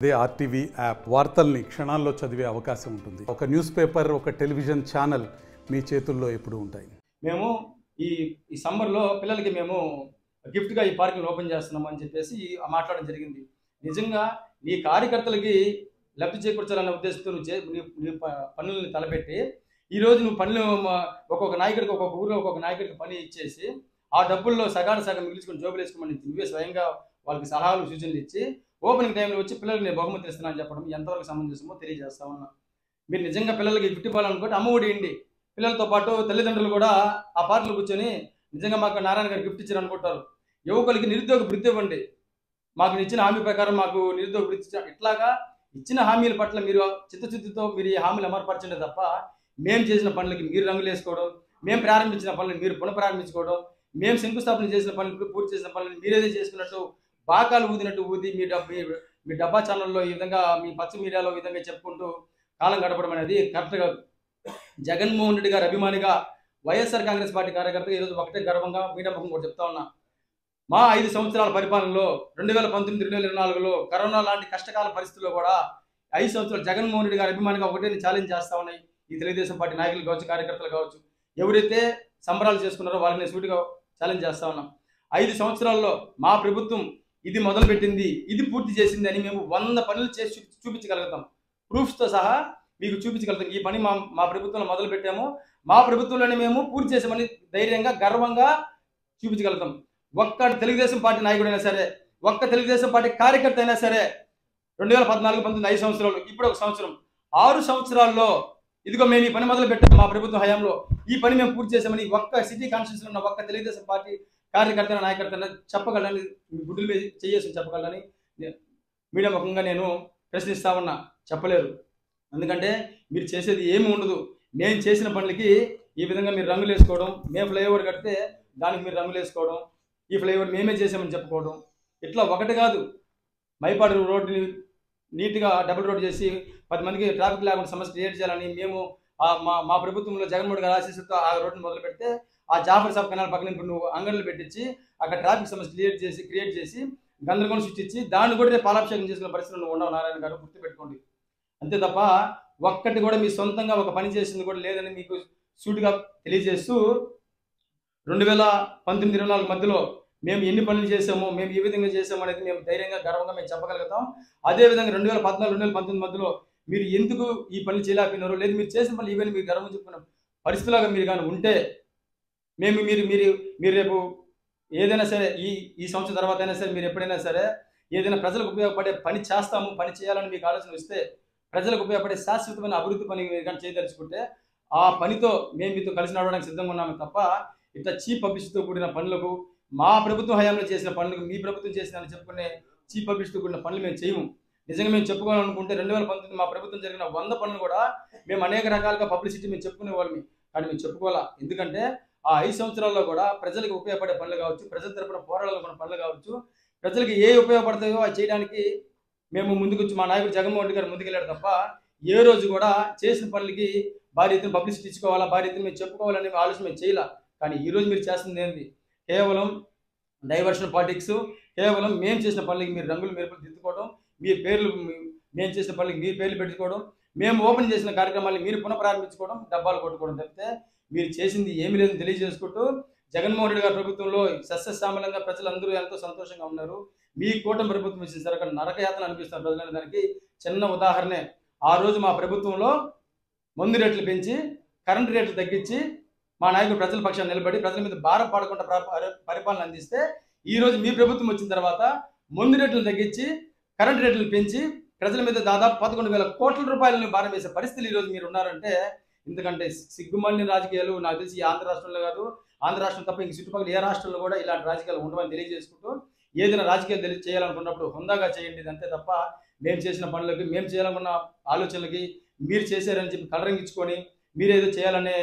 అదే RTV app వార్తల్ని క్షణాల్లో చదివే అవకాశం ఉంటుంది. ఒక న్యూస్ పేపర్, ఒక టెలివిజన్ ఛానల్ మీ చేతుల్లో ఎప్పుడూ ఉంటాయి. మేము ఈ ఈ సమ్మర్లో పిల్లలకి మేము గిఫ్ట్గా ఈ పార్కులను ఓపెన్ చేస్తున్నాం అని చెప్పేసి మాట్లాడడం జరిగింది. నిజంగా నీ కార్యకర్తలకి లబ్ధి చేకూర్చాలన్న ఉద్దేశంతో నీ పనులను తలపెట్టి ఈరోజు నువ్వు పనులు ఒక్కొక్క నాయకుడికి ఒక్కొక్క ఊరిలో ఒక్కొక్క నాయకుడికి పని ఇచ్చేసి ఆ డబ్బుల్లో సగం మిగిల్చుకొని జోబులు వేసుకోమని నువ్వే స్వయంగా వాళ్ళకి సలహాలు సూచనలు ఇచ్చి ఓపెనింగ్ టైంలో వచ్చి పిల్లలకి నేను బహుమతి ఇస్తున్నా అని చెప్పడం ఎంతవరకు సమంజసమో తెలియజేస్తా ఉన్నా. మీరు నిజంగా పిల్లలకి గిఫ్ట్ ఇవ్వాలనుకుంటే అమ్మఒడి ఇండి పిల్లలతో పాటు తల్లిదండ్రులు కూడా ఆ పార్కులు కూర్చొని నిజంగా మాకు నారాయణ గారు గిఫ్ట్ ఇచ్చారు అనుకుంటారు. యువకులకి నిరుద్యోగ వృత్తి ఇవ్వండి, మాకు ఇచ్చిన హామీ ప్రకారం మాకు నిరుద్యోగ వృత్తి ఇచ్చారు. ఇట్లాగా ఇచ్చిన హామీల పట్ల మీరు చిత్తశుద్ధితో మీరు ఈ హామీలు అమర్పరచండి తప్ప మేము చేసిన పనులకి మీరు రంగులు వేసుకోవడం, మేము ప్రారంభించిన పనులను మీరు పునఃప్రారంభించుకోవడం, మేము శంకుస్థాపన చేసిన పనులు పూర్తి చేసిన పనులను మీరేదే చేసుకున్నట్టు బాకాలు ఊదినట్టు ఊది మీ డబ్బా ఛానల్లో ఈ విధంగా మీ పచ్చ మీడియాలో ఈ విధంగా చెప్పుకుంటూ కాలం గడపడం అనేది కరెక్ట్ కాదు. జగన్మోహన్ రెడ్డి గారి అభిమానిగా వైఎస్ఆర్ కాంగ్రెస్ పార్టీ కార్యకర్తగా ఈరోజు ఒకటే గర్వంగా మీడియా ముఖం కూడా చెప్తా ఉన్నా. మా 5 సంవత్సరాల పరిపాలనలో 2019-2024లో కరోనా లాంటి కష్టకాల పరిస్థితుల్లో కూడా 5 సంవత్సరాలు జగన్మోహన్ రెడ్డి గారి అభిమానిగా ఒకటే ఛాలెంజ్ చేస్తా ఉన్నాయి. ఈ తెలుగుదేశం పార్టీ నాయకులు కావచ్చు, కార్యకర్తలు కావచ్చు, ఎవరైతే సంబరాలు చేసుకున్నారో వాళ్ళని సూటిగా ఛాలెంజ్ చేస్తా ఉన్నాం. 5 సంవత్సరాల్లో మా ప్రభుత్వం ఇది మొదలుపెట్టింది, ఇది పూర్తి చేసింది అని మేము 100 పనులు చేసి చూపించగలుగుతాం. ప్రూఫ్స్తో సహా మీకు చూపించగలుగుతాం. ఈ పని మా ప్రభుత్వంలో మొదలు పెట్టాము, మా ప్రభుత్వంలోనే మేము పూర్తి చేసామని ధైర్యంగా గర్వంగా చూపించగలుగుతాం. ఒక్క తెలుగుదేశం పార్టీ నాయకుడైనా సరే, ఒక్క తెలుగుదేశం పార్టీ కార్యకర్త అయినా సరే 2014-19 5 సంవత్సరాలు, ఇప్పుడు 1 సంవత్సరం, 6 సంవత్సరాల్లో ఇదిగో మేము ఈ పని మొదలు పెట్టాము, మా ప్రభుత్వం హయాంలో ఈ పని మేము పూర్తి చేసామని ఒక్క సిటీ కాన్స్టిట్యూన్సీలో ఉన్న ఒక్క తెలుగుదేశం పార్టీ కార్యకర్త నాయకర్త చెప్పగలని, గుడ్డుల మీద చేసి చెప్పగలని మీడియా ముఖంగా నేను ప్రశ్నిస్తా ఉన్నా. చెప్పలేరు. ఎందుకంటే మీరు చేసేది ఏమి ఉండదు. మేము చేసిన పనులకి ఈ విధంగా మీరు రంగులు వేసుకోవడం, మేము ఫ్లైఓవర్ కడితే దానికి మీరు రంగులు వేసుకోవడం, ఈ ఫ్లైఓవర్ మేమే చేసామని చెప్పుకోవడం, ఇట్లా ఒకటి కాదు. మైపాడు రోడ్డుని నీట్గా డబుల్ రోడ్ చేసి 10 మందికి ట్రాఫిక్ లేకుండా సమస్య క్రియేట్ చేయాలని మేము మా ప్రభుత్వంలో జగన్మోహన్ గారి ఆశీస్సుతో ఆ రోడ్డుని మొదలు పెడితే ఆ జాఫర్ సాబ్ కెనాల్ పక్కన ఇప్పుడు నువ్వు అంగళ్ళు పెట్టించి అక్కడ ట్రాఫిక్ సమస్య క్రియేట్ చేసి గందరగోళం సృష్టించి దాన్ని కూడా రేపు పాలాభిషేకం చేసుకున్న పరిస్థితులు నువ్వు ఉండవు నారాయణ గారు, గుర్తుపెట్టుకోండి. అంతే తప్ప ఒక్కటి కూడా మీ సొంతంగా ఒక పని చేసింది కూడా లేదని మీకు సూటిగా తెలియజేస్తూ 2019-24 మధ్యలో మేము ఎన్ని పనులు చేసామో, మేము ఈ విధంగా చేసాము అనేది మేము ధైర్యంగా గర్వంగా మేము చెప్పగలుగుతాం. అదేవిధంగా 2014-2019 మధ్యలో మీరు ఎందుకు ఈ పనులు చేయలేకపోయినారో, లేదు మీరు చేసిన పనులు ఇవన్నీ మీరు గర్వం చెప్పుకున్న పరిస్థితులాగా మీరు కానీ ఉంటే మేము మీరు రేపు ఏదైనా సరే ఈ సంవత్సరం తర్వాత అయినా సరే మీరు ఎప్పుడైనా సరే ఏదైనా ప్రజలకు ఉపయోగపడే పని చేస్తాము, పని చేయాలని మీకు ఆలోచన వస్తే ప్రజలకు ఉపయోగపడే శాశ్వతమైన అభివృద్ధి పని కానీ చేయదలుచుకుంటే ఆ పనితో మేము మీతో కలిసి నడవడానికి సిద్ధంగా ఉన్నాము తప్ప ఇట్లా చీప్ పబ్లిసిటీతో కూడిన పనులకు, మా ప్రభుత్వం హయాంలో చేసిన పనులకు మీ ప్రభుత్వం చేసిందని చెప్పుకునే చీప్ పబ్లిసిటీతో కూడిన పనులు మేము చేయము. నిజంగా మేము చెప్పుకోవాలనుకుంటే 2019 మా ప్రభుత్వం జరిగిన 100 పనులు కూడా మేము అనేక రకాలుగా పబ్లిసిటీ మేము చెప్పుకునే వాళ్ళమి, కానీ మేము చెప్పుకోవాలా. ఎందుకంటే ఆ 5 సంవత్సరాల్లో కూడా ప్రజలకు ఉపయోగపడే పనులు కావచ్చు, ప్రజల తరపున పోరాడాలనుకున్న పనులు కావచ్చు, ప్రజలకు ఏ ఉపయోగపడతాయో అది చేయడానికి మేము ముందుకొచ్చి మా నాయకుడు జగన్మోహన్ రెడ్డి గారు ముందుకెళ్ళాడు తప్ప ఏ రోజు కూడా చేసిన పనులకి భారీ ఎత్తున పబ్లిసిటీ ఇచ్చుకోవాలా, భారీ ఎత్తున మేము చెప్పుకోవాలనే ఆలోచన మేము చేయాల. కానీ ఈరోజు మీరు చేస్తుంది ఏంటి? కేవలం డైవర్షన్ పాలిటిక్స్, కేవలం మేము చేసిన పనులకి మీరు రంగులు మెరుపులు దిద్దుకోవడం, మీ పేర్లు మేము చేసిన పనులకి మీ పేర్లు పెట్టుకోవడం, మేము ఓపెన్ చేసిన కార్యక్రమాన్ని మీరు పునఃప్రారంభించుకోవడం, డబ్బాలు కొట్టుకోవడం తప్పితే మీరు చేసింది ఏమీ లేదని తెలియజేసుకుంటూ జగన్మోహన్ రెడ్డి గారి ప్రభుత్వంలో సస్యశ్యామలంగా ప్రజలందరూ ఎంతో సంతోషంగా ఉన్నారు. మీ కూటమి ప్రభుత్వం ఇచ్చిన సరే అక్కడ నరకయాతన అనిపిస్తున్న ప్రజలైన దానికి చిన్న ఉదాహరణే. ఆ రోజు మా ప్రభుత్వంలో మందు రేట్లు పెంచి కరెంటు రేట్లు తగ్గించి మా నాయకుడు ప్రజల పక్షాన్ని నిలబడి ప్రజల మీద భారం పడకుండా పరిపాలన అందిస్తే ఈరోజు మీ ప్రభుత్వం వచ్చిన తర్వాత మందు రేట్లు తగ్గించి కరెంటు రేట్లు పెంచి ప్రజల మీద దాదాపు 11,000 కోట్ల రూపాయలను భారం వేసే పరిస్థితులు ఈరోజు మీరు ఉన్నారంటే ఎందుకంటే సిగ్గుమాలిన రాజకీయాలు నాకు తెలిసి ఆంధ్ర రాష్ట్రంలో కాదు, ఆంధ్ర రాష్ట్రం తప్ప ఇంక చుట్టుపక్కల ఏ రాష్ట్రంలో కూడా ఇలాంటి రాజకీయాలు ఉండవని తెలియజేసుకుంటూ ఏదైనా రాజకీయాలు చేయాలనుకున్నప్పుడు హుందాగా చేయండి, అంతే తప్ప మేము చేసిన పనులకి, మేము చేయాలనుకున్న ఆలోచనలకి మీరు చేశారని చెప్పి కలరంగించుకొని మీరేదో చేయాలనే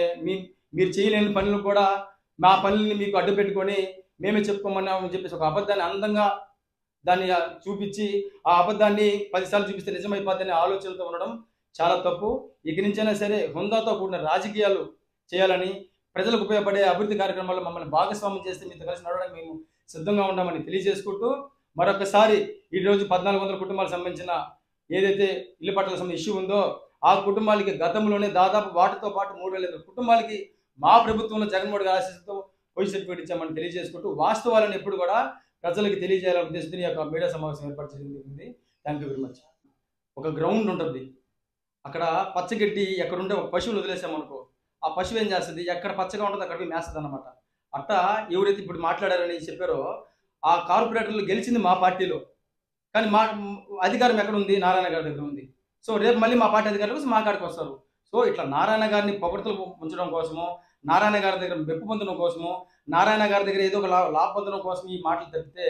మీరు చేయలేని పనులు కూడా మా పనులని మీకు అడ్డు పెట్టుకొని మేమే చెప్పుకోమన్నామని చెప్పేసి ఒక అబద్ధాన్ని అందంగా దాన్ని చూపించి ఆ అబద్ధాన్ని 10 సార్లు చూపిస్తే నిజమైపోద్దనే ఆలోచనతో ఉండడం చాలా తప్పు. ఇక నుంచైనా సరే హుందాతో కూడిన రాజకీయాలు చేయాలని, ప్రజలకు ఉపయోగపడే అభివృద్ధి కార్యక్రమాల్లో మమ్మల్ని భాగస్వామ్యం చేస్తే మీతో కలిసి నడవడానికి మేము సిద్ధంగా ఉన్నామని తెలియజేసుకుంటూ మరొకసారి ఈరోజు 1400 కుటుంబాలకు సంబంధించిన ఏదైతే ఇల్లు పట్టాల సంబంధించిన ఇష్యూ ఉందో ఆ కుటుంబాలకి గతంలోనే దాదాపు వాటితో పాటు 3,500 కుటుంబాలకి మా ప్రభుత్వంలో జగన్మోహన్ గారి ఆశీస్సుతో పొజిషన్ సర్టిఫికేట్ ఇచ్చామని తెలియజేసుకుంటూ వాస్తవాలను ఎప్పుడు కూడా ప్రజలకు తెలియజేయాలనే ఉద్దేశంతో ఈ యొక్క మీడియా సమావేశం ఏర్పాటు చేయడం జరిగింది. Thank you very much. ఒక గ్రౌండ్ ఉంటుంది, అక్కడ పచ్చగడ్డి ఎక్కడుంటే ఒక పశువులు వదిలేసామనుకో, ఆ పశువు ఏం చేస్తుంది, ఎక్కడ పచ్చగా ఉంటుందో అక్కడ మేస్తుంది అనమాట. అట్టా ఎవరైతే ఇప్పుడు మాట్లాడారని చెప్పారో ఆ కార్పొరేటర్లు గెలిచింది మా పార్టీలో, కానీ మా అధికారం ఎక్కడ ఉంది, నారాయణ గారి దగ్గర ఉంది. సో రేపు మళ్ళీ మా పార్టీ అధికారులు కోసం మా కాడికి వస్తారు. సో ఇట్లా నారాయణ గారిని పొగడ్తలు ఉంచడం కోసమో, నారాయణ గారి దగ్గర మెప్పు పొందడం కోసమో, నారాయణ గారి దగ్గర ఏదో ఒక లాభ పొందడం కోసం ఈ మాటలు తప్పితే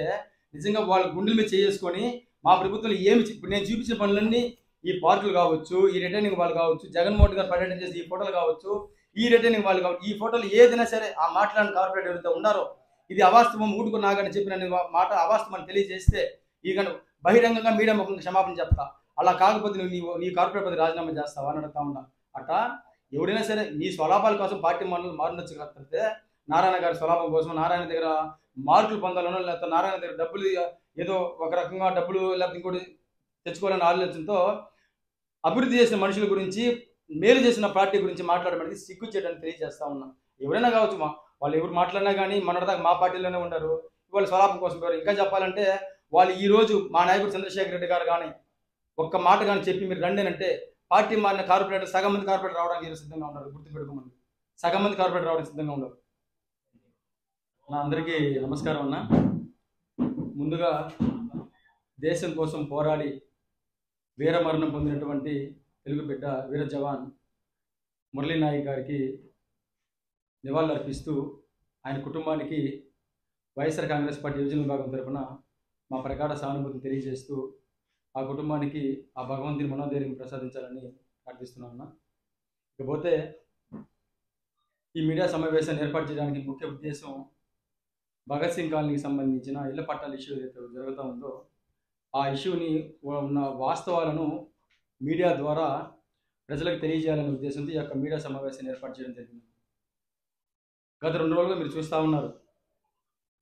నిజంగా వాళ్ళ గుండెల మీద చేసుకొని మా ప్రభుత్వంలో ఇప్పుడు నేను చూపించిన పనులన్నీ ఈ పార్కులు కావచ్చు, ఈ రిటర్నింగ్ వాళ్ళు కావచ్చు, జగన్మోహన్ గారు పర్యటన చేసి ఈ ఫోటోలు కావచ్చు, ఈ రిటర్నింగ్ వాళ్ళు కావచ్చు, ఈ ఫోటోలు ఏదైనా సరే ఆ మాట్లాడిన కార్పొరేట్ ఎవరైతే ఉన్నారో ఇది అవాస్తవం, ఊటుకు నాగని చెప్పిన మాట అవాస్తవం అని తెలియజేస్తే ఇక బహిరంగంగా మీడియా ముఖంగా క్షమాపణ చెప్తా. అలా కాకపోతే నీ కార్పొరేట్ పదవి రాజీనామా చేస్తావా అని అడుగుతా ఉన్నా. అట్టా ఎవరైనా సరే మీ స్వలాభాల కోసం పార్టీ మనల్ని మారినచ్చు కాకపోతే నారాయణ గారి స్వలాభం కోసం, నారాయణ దగ్గర మార్కులు పొందాలనో, లేకపోతే నారాయణ దగ్గర డబ్బులు ఏదో ఒక రకంగా డబ్బులు లేకపోతే ఇంకోటి తెచ్చుకోవాలని ఆలోచనతో అభివృద్ధి చేసిన మనుషుల గురించి, మేలు చేసిన పార్టీ గురించి మాట్లాడమనేది సిగ్గు చేయడానికి తెలియజేస్తా ఉన్నా. ఎవరైనా కావచ్చు, వాళ్ళు ఎవరు మాట్లాడినా కానీ మొన్నటిదాకా మా పార్టీలోనే ఉంటారు, వాళ్ళు స్వలాభం కోసం పోయారు. ఇంకా చెప్పాలంటే వాళ్ళు ఈ రోజు మా నాయకుడు చంద్రశేఖర్ రెడ్డి గారు కానీ ఒక్క మాట కానీ చెప్పి మీరు రండి అంటే పార్టీ మారిన కార్పొరేటర్ సగం మంది కార్పొరేటర్ రావడానికి ఈరోజు సిద్ధంగా ఉన్నారు. గుర్తుపెట్టుకోమని, సగం మంది కార్పొరేటర్ రావడానికి సిద్ధంగా ఉన్నారు. నా అందరికీ నమస్కారం అన్న. ముందుగా దేశం కోసం పోరాడి వీరమరణం పొందినటువంటి తెలుగు బిడ్డ వీర జవాన్ మురళీ నాయక్ గారికి నివాళులు అర్పిస్తూ ఆయన కుటుంబానికి వైఎస్ఆర్ కాంగ్రెస్ పార్టీ యువజన విభాగం తరఫున మా ప్రగాఢ సానుభూతిని తెలియజేస్తూ ఆ కుటుంబానికి ఆ భగవంతుని మనోధైర్యం ప్రసాదించాలని ప్రార్థిస్తున్నాను. ఇకపోతే ఈ మీడియా సమావేశాన్ని ఏర్పాటు చేయడానికి ముఖ్య ఉద్దేశం భగత్ సింగ్ కాలనీకి సంబంధించిన ఇళ్ల పట్టాల ఇష్యూ ఏదైతే జరుగుతూ ఉందో ఆ ఇష్యూని ఉన్న వాస్తవాలను మీడియా ద్వారా ప్రజలకు తెలియజేయాలనే ఉద్దేశంతో ఈ యొక్క మీడియా సమావేశాన్ని ఏర్పాటు చేయడం జరిగింది. గత 2 రోజులుగా మీరు చూస్తూ ఉన్నారు,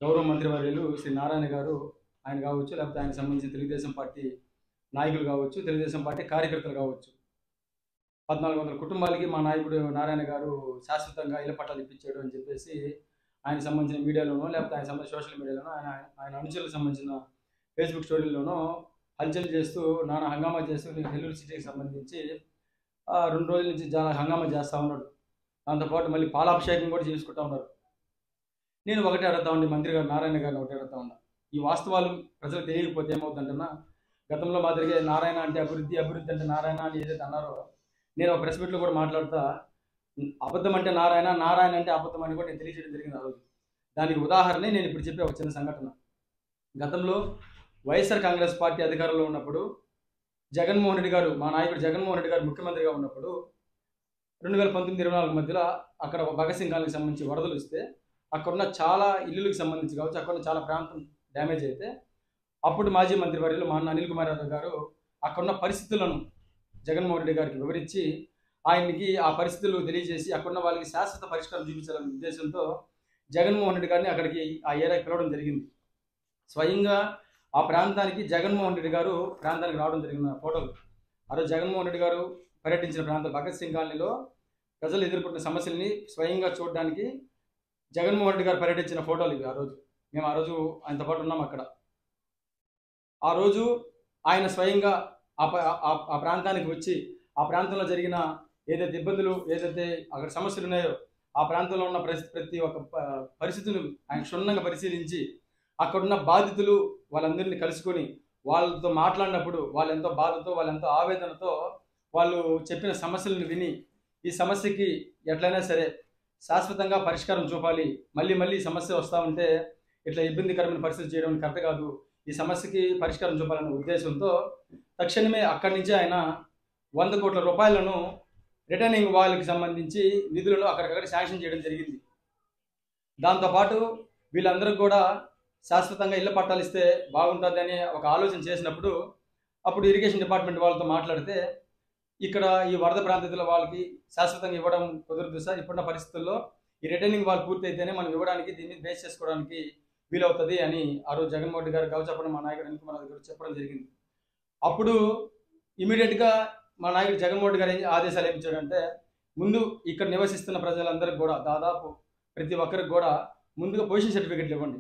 గౌరవ మంత్రివర్యులు శ్రీ నారాయణ గారు ఆయన కావచ్చు, లేకపోతే ఆయనకు సంబంధించిన తెలుగుదేశం పార్టీ నాయకులు కావచ్చు, తెలుగుదేశం పార్టీ కార్యకర్తలు కావచ్చు, 1400 కుటుంబాలకి మా నాయకుడు నారాయణ గారు శాశ్వతంగా ఇళ్ల పట్టాలు ఇప్పించాడు అని చెప్పేసి ఆయనకు సంబంధించిన మీడియాలోనో, లేకపోతే ఆయన సంబంధించిన సోషల్ మీడియాలోనో, ఆయన అనుచరులకు సంబంధించిన ఫేస్బుక్ స్టోరీల్లోనో హల్చల్ చేస్తూ నానా హంగామా చేస్తూ నెల్లూరు సిటీకి సంబంధించి 2 రోజుల నుంచి చాలా హంగామా చేస్తూ ఉన్నాడు. దాంతోపాటు మళ్ళీ పాలాభిషేకం కూడా చేసుకుంటూ ఉన్నారు. నేను ఒకటే అడుగుతా ఉండి మంత్రి గారు నారాయణ గారిని ఒకటే అడుగుతా ఉన్నా, ఈ వాస్తవాలు ప్రజలకు తెలియకపోతే ఏమవుతుందంటున్నా, గతంలో మాదిరిగా నారాయణ అంటే అభివృద్ధి, అభివృద్ధి అంటే నారాయణ అని ఏదైతే అన్నారో నేను ఒక ప్రెస్ మీట్లో కూడా మాట్లాడుతా అబద్ధం అంటే నారాయణ, నారాయణ అంటే అబద్ధం అని కూడా నేను తెలియజేయడం జరిగింది ఆ రోజు. దానికి ఉదాహరణే నేను ఇప్పుడు చెప్పే ఒక చిన్న సంఘటన. గతంలో వైఎస్ఆర్ కాంగ్రెస్ పార్టీ అధికారంలో ఉన్నప్పుడు జగన్మోహన్ రెడ్డి గారు, మా నాయకుడు జగన్మోహన్ రెడ్డి గారు ముఖ్యమంత్రిగా ఉన్నప్పుడు 2019-24 మధ్యలో అక్కడ భగత్ సింగ్ కాలనీకి సంబంధించి వరదలు వస్తే అక్కడున్న చాలా ఇల్లులకు సంబంధించి కావచ్చు, అక్కడున్న చాలా ప్రాంతం డ్యామేజ్ అయితే అప్పుడు మాజీ మంత్రివర్యులు మా అనిల్ కుమార్ యాదవ్ గారు అక్కడున్న పరిస్థితులను జగన్మోహన్ రెడ్డి గారికి వివరించి ఆయనకి ఆ పరిస్థితులు తెలియజేసి అక్కడున్న వాళ్ళకి శాశ్వత పరిష్కారం చూపించాలనే ఉద్దేశంతో జగన్మోహన్ రెడ్డి గారిని అక్కడికి ఆ ఏరియాకి పిలవడం జరిగింది. స్వయంగా ఆ ప్రాంతానికి జగన్మోహన్ రెడ్డి గారు ప్రాంతానికి రావడం జరిగిన ఫోటోలు. ఆ రోజు జగన్మోహన్ రెడ్డి గారు పర్యటించిన ప్రాంతం భగత్ సింగ్ కాలనీలో ప్రజలు ఎదుర్కొంటున్న సమస్యల్ని స్వయంగా చూడడానికి జగన్మోహన్ రెడ్డి గారు పర్యటించిన ఫోటోలు ఇవి. మేము ఆ రోజు ఆయనతో పాటు ఉన్నాం అక్కడ. ఆ రోజు ఆయన స్వయంగా ఆ ప్రాంతానికి వచ్చి ఆ ప్రాంతంలో జరిగిన ఏదైతే ఇబ్బందులు, ఏదైతే అక్కడ సమస్యలు ఉన్నాయో ఆ ప్రాంతంలో ఉన్న ప్రతి ఒక్క పరిస్థితులు ఆయన క్షుణ్ణంగా పరిశీలించి అక్కడున్న బాధితులు వాళ్ళందరినీ కలుసుకొని వాళ్ళతో మాట్లాడినప్పుడు వాళ్ళు ఎంతో బాధతో, వాళ్ళు ఎంతో ఆవేదనతో వాళ్ళు చెప్పిన సమస్యలను విని ఈ సమస్యకి ఎట్లయినా సరే శాశ్వతంగా పరిష్కారం చూపాలి, మళ్ళీ మళ్ళీ సమస్య వస్తూ ఉంటే ఇట్లా ఇబ్బందికరమైన పరిస్థితి చేయడం కరెక్ట్ కాదు, ఈ సమస్యకి పరిష్కారం చూపాలనే ఉద్దేశంతో తక్షణమే అక్కడి నుంచి ఆయన 100 కోట్ల రూపాయలను రిటర్నింగ్ వాళ్ళకి సంబంధించి నిధులను అక్కడికక్కడ శాంక్షన్ చేయడం జరిగింది. దాంతోపాటు వీళ్ళందరూ కూడా శాశ్వతంగా ఇళ్ల పట్టాలు ఇస్తే బాగుంటుంది అని ఒక ఆలోచన చేసినప్పుడు అప్పుడు ఇరిగేషన్ డిపార్ట్మెంట్ వాళ్ళతో మాట్లాడితే ఇక్కడ ఈ వరద ప్రాంతాల వాళ్ళకి శాశ్వతంగా ఇవ్వడం కుదరదు సార్, ఇప్పుడున్న పరిస్థితుల్లో ఈ రిటర్నింగ్ వాళ్ళు పూర్తి అయితేనే మనం ఇవ్వడానికి దీన్ని బేస్ చేసుకోవడానికి వీలవుతుంది అని ఆ రోజు జగన్మోహన్ రెడ్డి గారు కావచ్చు, అప్పుడు మా నాయకుడు అనిల్ కుమార్ గారు చెప్పడం జరిగింది. అప్పుడు ఇమీడియట్గా మా నాయకుడు జగన్మోహన్ గారు ఆదేశాలు ఏమి ఇచ్చాడంటే, ముందు ఇక్కడ నివసిస్తున్న ప్రజలందరికీ కూడా దాదాపు ప్రతి ఒక్కరికి కూడా ముందుగా పొజిషన్ సర్టిఫికెట్లు ఇవ్వండి.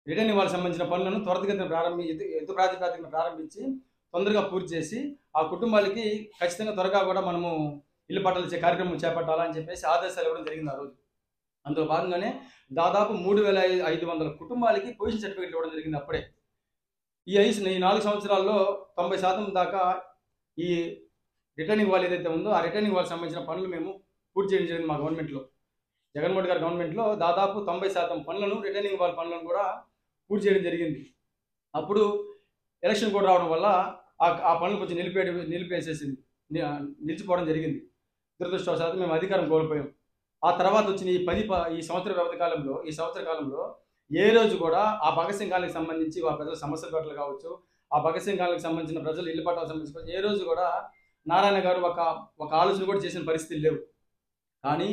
రిటర్నింగ్ వాళ్ళకి సంబంధించిన పనులను త్వరితగతిన యుద్ధ ప్రాతిపదికన ప్రారంభించి తొందరగా పూర్తి చేసి ఆ కుటుంబాలకి ఖచ్చితంగా త్వరగా కూడా మనము ఇల్లు పట్టాలు ఇచ్చే కార్యక్రమం చేపట్టాలని చెప్పేసి ఆదేశాలు ఇవ్వడం జరిగింది ఆ రోజు. అందులో భాగంగానే దాదాపు 3,500 కుటుంబాలకి పొజిషన్ సర్టిఫికెట్లు ఇవ్వడం జరిగింది అప్పుడే. ఈ 4 సంవత్సరాల్లో 90% దాకా ఈ రిటర్నింగ్ వాళ్ళు ఏదైతే ఉందో ఆ రిటర్నింగ్ వాళ్ళకి సంబంధించిన పనులు మేము పూర్తి చేయడం జరిగింది. మా గవర్నమెంట్లో, జగన్మోహన్ గారి గవర్నమెంట్లో దాదాపు 90% పనులను, రిటర్నింగ్ వాళ్ళ పనులను కూడా పూర్తి చేయడం జరిగింది. అప్పుడు ఎలక్షన్ కూడా రావడం వల్ల ఆ పనులు కొంచెం నిలిచిపోవడం జరిగింది. దురదృష్టవశాత్తు మేము అధికారం కోల్పోయాం. ఆ తర్వాత వచ్చిన ఈ సంవత్సర కాలంలో ఏ రోజు కూడా ఆ భగత్ సింగ్ కాలనీకి సంబంధించి ఆ ప్రజల సమస్యల పట్ల కావచ్చు, ఆ భగత్ సింగ్ కాలనీకి సంబంధించిన ప్రజలు ఇల్లు పట్టాలకు సంబంధించి ఏ రోజు కూడా నారాయణ గారు ఒక ఆలోచన కూడా చేసిన పరిస్థితులు లేవు. కానీ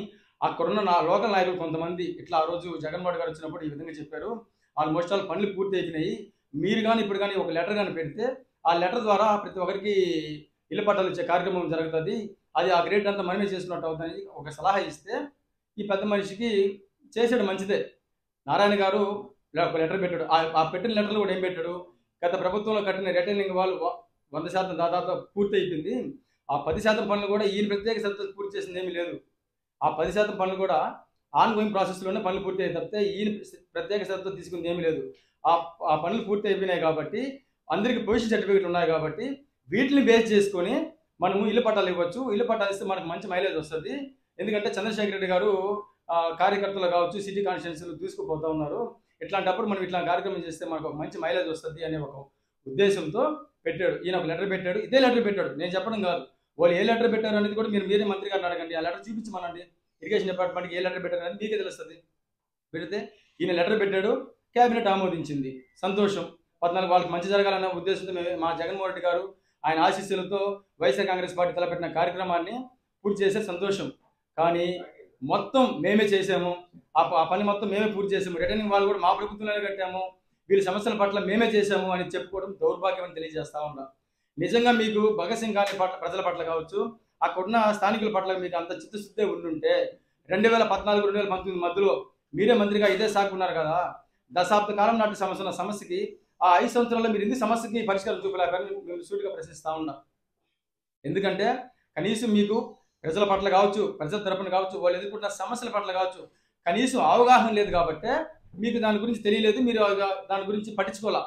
అక్కడున్న లోకల్ నాయకులు కొంతమంది ఇట్లా ఆ రోజు జగన్మోహన్ గారు వచ్చినప్పుడు ఈ విధంగా చెప్పారు, ఆల్మోస్ట్ ఆల్ పనులు పూర్తి అయిపోయినాయి, మీరు కానీ ఇప్పుడు కానీ ఒక లెటర్ కానీ పెడితే ఆ లెటర్ ద్వారా ప్రతి ఒక్కరికి ఇల్లు పట్టాలు ఇచ్చే కార్యక్రమం జరుగుతుంది, అది ఆ గ్రేట్ అంతా మనమే చేసుకున్నట్టు అవుతుంది ఒక సలహా ఇస్తే ఈ పెద్ద మనిషికి చేసాడు మంచిదే. నారాయణ గారు ఒక లెటర్ పెట్టాడు. ఆ పెట్టిన లెటర్లు కూడా ఏం పెట్టాడు, గత ప్రభుత్వంలో కట్టిన రిటర్నింగ్ వాళ్ళు 100% దాదాపు పూర్తి అయిపోయింది, ఆ 10% పనులు కూడా ఈయన ప్రత్యేక శ్రద్ధ పూర్తి చేసింది ఏమీ లేదు, ఆ 10% పనులు కూడా ఆన్ గోయింగ్ ప్రాసెస్లోనే పనులు పూర్తి అయ్యి తప్పితే ఈయన ప్రత్యేక శ్రద్ధ తీసుకుంది ఏమీ లేదు. ఆ పనులు పూర్తి అయిపోయినాయి కాబట్టి అందరికీ పొజిషన్ సర్టిఫికెట్లు ఉన్నాయి కాబట్టి వీటిని బేస్ చేసుకొని మనము ఇల్లు పట్టాలు ఇవ్వచ్చు. ఇల్లు పట్టాలు ఇస్తే మనకు మంచి మైలేజ్ వస్తుంది. ఎందుకంటే చంద్రశేఖర్ రెడ్డి గారు కార్యకర్తలు కావచ్చు సిటీ కాన్స్టిట్యున్సీలు దూసుకుపోతూ ఉన్నారు. ఇట్లాంటప్పుడు మనం ఇట్లా కార్యక్రమం చేస్తే మనకు ఒక మంచి మైలేజ్ వస్తుంది అనే ఒక ఉద్దేశంతో పెట్టాడు. ఈయన ఒక లెటర్ పెట్టాడు, ఇదే లెటర్ పెట్టాడు, నేను చెప్పడం కాదు. వాళ్ళు ఏ లెటర్ పెట్టారు అనేది కూడా మీరే మంత్రి గారిని అడగండి, ఆ లెటర్ చూపించమనండి. ఇరిగేషన్ డిపార్ట్మెంట్కి ఏ లెటర్ పెట్టారు అనేది మీకే తెలుస్తుంది. పెడితే ఈయన లెటర్ పెట్టాడు, క్యాబినెట్ ఆమోదించింది, సంతోషం. 14 వాళ్ళకి మంచి జరగాలన్న ఉద్దేశంతో మా జగన్మోహన్ రెడ్డి గారు ఆయన ఆశీస్సులతో వైఎస్ఆర్ కాంగ్రెస్ పార్టీ తలపెట్టిన కార్యక్రమాన్ని పూర్తి చేసే సంతోషం. కానీ మొత్తం మేమే చేసాము, ఆ పని మొత్తం మేమే పూర్తి చేసాము, రిటర్నింగ్ వాళ్ళు కూడా మా ప్రభుత్వంలోనే కట్టాము, వీళ్ళ సమస్యల పట్ల మేమే చేసాము అని చెప్పుకోవడం దౌర్భాగ్యం అని తెలియజేస్తా ఉన్నా. నిజంగా మీకు భగత్ సింగ్ కాలనీ ప్రజల పట్ల కావచ్చు, అక్కడున్న స్థానికుల పట్ల మీకు అంత చిత్తశుద్ధే ఉండుంటే 2014-2019 మధ్యలో మీరే మంత్రిగా ఇదే సాగుకున్నారు కదా, దశాబ్ద కాలం నాటి సమస్యకి ఆ 5 సంవత్సరాల్లో మీరు ఎందుకు సమస్యకి పరిష్కారం చూపలేకని మేము సూటిగా ప్రశ్నిస్తా ఉన్నా. ఎందుకంటే కనీసం మీకు ప్రజల పట్ల కావచ్చు, ప్రజల తరపున కావచ్చు, వాళ్ళు ఎదుర్కొంటున్న సమస్యల పట్ల కావచ్చు కనీసం అవగాహన లేదు కాబట్టి మీకు దాని గురించి తెలియలేదు, మీరు దాని గురించి పట్టించుకోవాలా.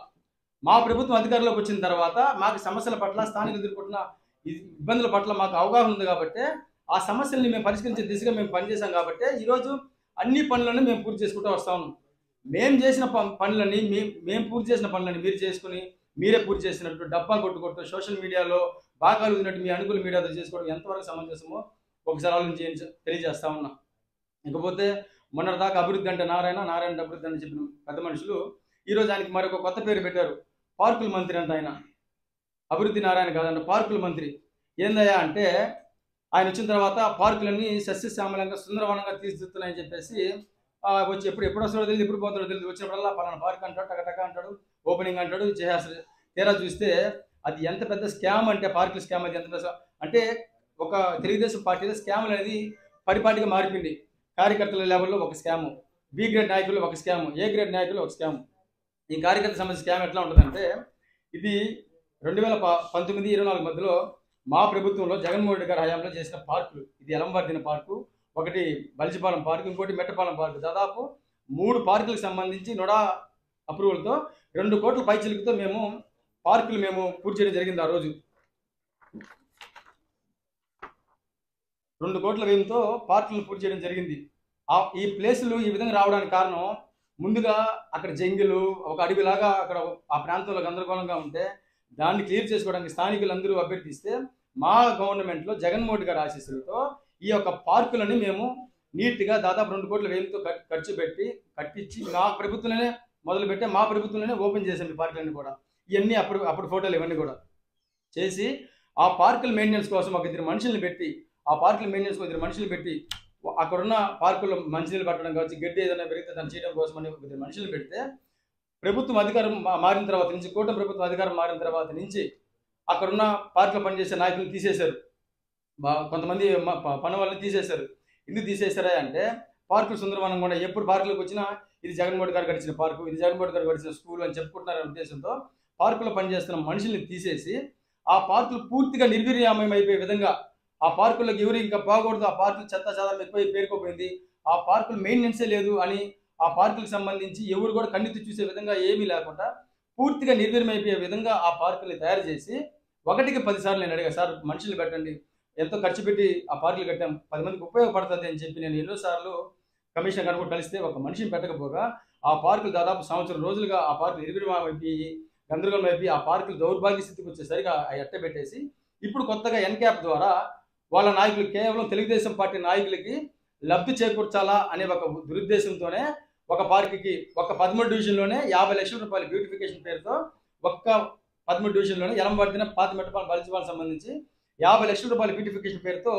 మా ప్రభుత్వం అధికారంలోకి వచ్చిన తర్వాత మాకు సమస్యల పట్ల, స్థానికులు ఎదుర్కొంటున్న ఇబ్బందుల పట్ల మాకు అవగాహన ఉంది కాబట్టి ఆ సమస్యల్ని మేము పరిష్కరించే దిశగా మేము పనిచేసాం కాబట్టి ఈరోజు అన్ని పనులను మేము పూర్తి చేసుకుంటూ వస్తా ఉన్నాం. మేము చేసిన పనులని మేము పూర్తి చేసిన పనులని మీరు చేసుకుని మీరే పూర్తి చేసినట్టు డబ్బా కొట్టుకుంటూ సోషల్ మీడియాలో బాగా ఉన్నట్టు మీ అనుకూల మీడియాతో చేసుకోవడం ఎంతవరకు సమంజసమో ఒకసారి ఆలోచించి తెలియజేస్తా ఉన్నా. ఇకపోతే మొన్నటిదాకా అభివృద్ధి అంటే నారాయణ అభివృద్ధి అని చెప్పిన పెద్ద మనుషులు ఈరోజు ఆయనకి మరొక కొత్త పేరు పెట్టారు, పార్కుల మంత్రి అంట. ఆయన అభివృద్ధి నారాయణ కాదంట, పార్కుల మంత్రి. ఏందయ్యా అంటే ఆయన వచ్చిన తర్వాత పార్కులన్నీ సస్యశ్యామలంగా సుందరవనంగా తీర్చిదిద్దుతున్నాయని చెప్పేసి వచ్చి ఎప్పుడు వస్తాడో తెలియదు, ఎప్పుడు పోతాడో తెలియదు, వచ్చినప్పుడల్లా పలానా పార్క్ అంటాడు, టక అంటాడు, ఓపెనింగ్ అంటాడు, చేసేస్తాడు. తీరా చూస్తే అది ఎంత పెద్ద స్కామ్ అంటే పార్కుల స్కామ్ అది ఎంత పెద్ద అంటే ఒక తెలుగుదేశం పార్టీలో స్కాములు అనేది పరిపాటిగా మారిపోయింది. కార్యకర్తల లెవెల్లో ఒక స్కాము, బి గ్రేడ్ నాయకులు ఒక స్కాము, ఏ గ్రేడ్ నాయకులు ఒక స్కాము. ఈ కార్యకర్త సంబంధించిన స్కామ్ ఎట్లా ఉంటుందంటే ఇది 2019-24 మధ్యలో మా ప్రభుత్వంలో జగన్మోహన్ రెడ్డి గారి హయాంలో చేసిన పార్కులు, ఇది ఎలంవర్దిన పార్కు, ఒకటి బలిజిపాలెం పార్కు, ఇంకోటి మెట్టపాలెం పార్కు, దాదాపు 3 పార్కులకు సంబంధించి నోడా అప్రూవల్తో 2 కోట్ల పైచిలుకుతో మేము పార్కులు పూర్తి చేయడం జరిగింది. ఆ రోజు 2 కోట్ల వ్యయంతో పార్కులను పూర్తి చేయడం జరిగింది. ఈ ప్లేసులు ఈ విధంగా రావడానికి కారణం ముందుగా అక్కడ జంగిలు ఒక అడవిలాగా అక్కడ ఆ ప్రాంతంలో గందరగోళంగా ఉంటే దాన్ని క్లియర్ చేసుకోవడానికి స్థానికులందరూ అభ్యర్థిస్తే మా గవర్నమెంట్లో జగన్మోహన్ గారి ఆశీస్సులతో ఈ యొక్క పార్కులని మేము నీట్గా దాదాపు 2 కోట్ల వ్యయంతో ఖర్చు పెట్టి కట్టించి మా ప్రభుత్వంలోనే మొదలుపెట్టే మా ప్రభుత్వంలోనే ఓపెన్ చేసాం ఈ పార్కులన్నీ కూడా. ఇవన్నీ అప్పుడు ఫోటోలు ఇవన్నీ కూడా చేసి ఆ పార్కుల మెయింటెనెన్స్ కోసం ఒక 2 మనుషుల్ని పెట్టి అక్కడున్న పార్కుల్లో మంచినీళ్ళు పట్టడం కావచ్చు, గడ్డి ఏదైనా పెరిగితే దాన్ని చేయడం కోసం అని 2 మనుషులు పెడితే ప్రభుత్వం అధికారం మారిన తర్వాత నుంచి, కూటమి ప్రభుత్వం అధికారం మారిన తర్వాత నుంచి అక్కడున్న పార్కులో పనిచేసే నాయకులను తీసేశారు. కొంతమంది పని వాళ్ళని తీసేశారు. ఎందుకు తీసేశారా అంటే పార్కులు సుందరవనం కూడా ఎప్పుడు పార్కులకు వచ్చినా ఇది జగన్మోహన్ గారు గడిచిన పార్కు, ఇది జగన్మోహన్ గారు గడిచిన స్కూల్ అని చెప్పుకుంటున్నారనే ఉద్దేశంతో పార్కులో పనిచేస్తున్న మనుషుల్ని తీసేసి ఆ పార్కులు పూర్తిగా నిర్వీర్యమయం అయిపోయే విధంగా ఆ పార్కులకు ఎవరు ఇంకా బాగూడదు, ఆ పార్కులు చెత్త చెదారం ఎక్కువ పేరుకోపోయింది, ఆ పార్కులు మెయింటెనెన్సే లేదు అని ఆ పార్కులకు సంబంధించి ఎవరు కూడా కన్నెత్తి చూసే విధంగా ఏమీ లేకుండా పూర్తిగా నిర్వీర్యమైపోయే విధంగా ఆ పార్కుల్ని తయారు చేసి 1కి 10 సార్లు నేను అడిగా, సార్ మనుషులు పెట్టండి, ఎంతో ఖర్చు పెట్టి ఆ పార్కులు కట్టాం, 10 మందికి ఉపయోగపడుతుంది అని చెప్పి నేను ఎన్నోసార్లు కమిషనర్ గారు కూడా కలిస్తే ఒక మనిషిని పెట్టకపోగా ఆ పార్కులు దాదాపు సంవత్సరం రోజులుగా ఆ పార్కులు నిర్వీర్యమైపోయి గందరగోళం అయిపోయి ఆ పార్కులు దౌర్భాగ్య స్థితికి వచ్చేసరికి అట్టబెట్టేసి ఇప్పుడు కొత్తగా ఎన్క్యాప్ ద్వారా వాళ్ళ నాయకులు కేవలం తెలుగుదేశం పార్టీ నాయకులకి లబ్ధి చేకూర్చాలా అనే ఒక దురుద్దేశంతోనే ఒక పార్కుకి ఒక 13 డివిజన్లోనే 50 లక్షల రూపాయల బ్యూటిఫికేషన్ పేరుతో ఒక్క 13 డివిజన్లోనే ఎలంబడిన పాతమెట్టపాలెం బలిజీవాలకు సంబంధించి 50 లక్షల రూపాయల బ్యూటిఫికేషన్ పేరుతో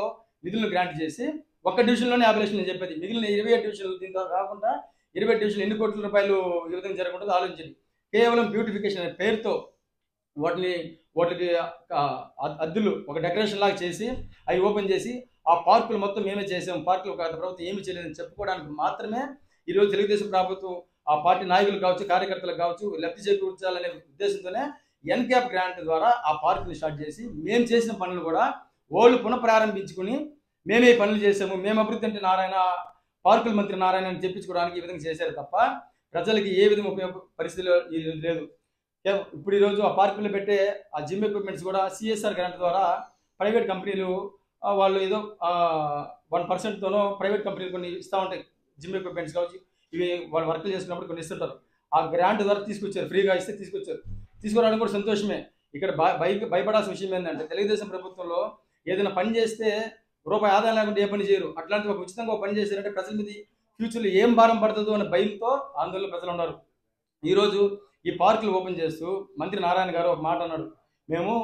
నిధులను గ్రాంట్ చేసి ఒక్క డివిజన్లోనే 50 లక్షలు నేను చెప్పేది, మిగిలిన 27 డివిజన్లు దీంతో కాకుండా 20 డివిజన్లు ఎన్ని కోట్ల రూపాయలు ఈ విధంగా జరగకుండా ఆలోచించండి. కేవలం బ్యూటిఫికేషన్ అనే పేరుతో వాటికి అద్దులు ఒక డెకరేషన్ లాగా చేసి అవి ఓపెన్ చేసి ఆ పార్కులు మొత్తం మేమే చేసాం, పార్కులు గత ప్రభుత్వం ఏమీ చేయలేదని చెప్పుకోవడానికి మాత్రమే ఈరోజు తెలుగుదేశం ప్రభుత్వం ఆ పార్టీ నాయకులు కావచ్చు, కార్యకర్తలకు కావచ్చు లబ్ధి చేకూర్చాలనే ఉద్దేశంతోనే ఎన్క్యాప్ గ్రాంట్ ద్వారా ఆ పార్కుని స్టార్ట్ చేసి మేము చేసిన పనులు కూడా వాళ్ళు పునఃప్రారంభించుకుని మేమే పనులు చేసాము, మేము అభివృద్ధి అంటే నారాయణ, పార్కుల మంత్రి నారాయణ అని చెప్పించుకోవడానికి ఈ విధంగా చేశారు తప్ప ప్రజలకి ఏ విధంగా ఉపయోగ పరిస్థితిలో లేదు. ఇప్పుడు ఈరోజు ఆ పార్కుల్లో పెట్టే ఆ జిమ్ ఎక్విప్మెంట్స్ కూడా సిఎస్ఆర్ గ్రాంట్ ద్వారా ప్రైవేట్ కంపెనీలు వాళ్ళు ఏదో 1%తోనో ప్రైవేట్ కంపెనీలు కొన్ని ఇస్తూ ఉంటాయి, జిమ్ ఎక్విప్మెంట్స్ కావచ్చు, ఇవి వాళ్ళు వర్క్లు చేసుకున్నప్పుడు కొన్ని ఇస్తుంటారు. ఆ గ్రాంట్ ద్వారా తీసుకొచ్చారు, ఫ్రీగా ఇస్తే తీసుకొచ్చారు. తీసుకురావడం కూడా సంతోషమే. ఇక్కడ భయపడాల్సిన విషయం ఏంటంటే తెలుగుదేశం ప్రభుత్వంలో ఏదైనా పని చేస్తే రూపాయి ఆదాయం లేకుండా ఏ పని చేయరు. అట్లాంటి ఒక ఉచితంగా ఒక పని చేశారంటే ప్రజల మీద ఫ్యూచర్లో ఏం భారం పడుతుందో అనే భయంతో ఆందోళన ప్రజలు ఉన్నారు. ఈరోజు ఈ పార్కులు ఓపెన్ చేస్తూ మంత్రి నారాయణ గారు ఒక మాట అన్నాడు, మేము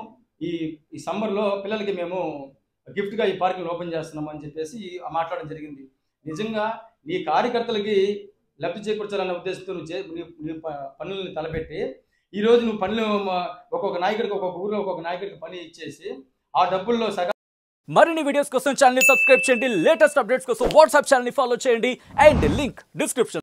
ఈ సమ్మర్లో పిల్లలకి మేము గిఫ్ట్గా ఈ పార్కులు ఓపెన్ చేస్తున్నాము అని చెప్పేసి మాట్లాడడం జరిగింది. నిజంగా నీ కార్యకర్తలకి లబ్ధి చేకూర్చాలనే ఉద్దేశంతో నీ పనులను తలపెట్టి ఈరోజు నువ్వు పనులు ఒక్కొక్క నాయకుడికి ఒక్కొక్క ఊరిలో ఒక్కొక్క నాయకుడికి పని ఇచ్చేసి ఆ డబ్బుల్లో సగం. మరిన్ని వీడియోస్ కోసం ఛానల్ ని సబ్స్క్రైబ్ చేయండి, లేటెస్ట్ అప్డేట్స్ కోసం వాట్సాప్ ఛానల్ ని ఫాలో చేయండి అండ్ లింక్ డిస్క్రిప్షన్.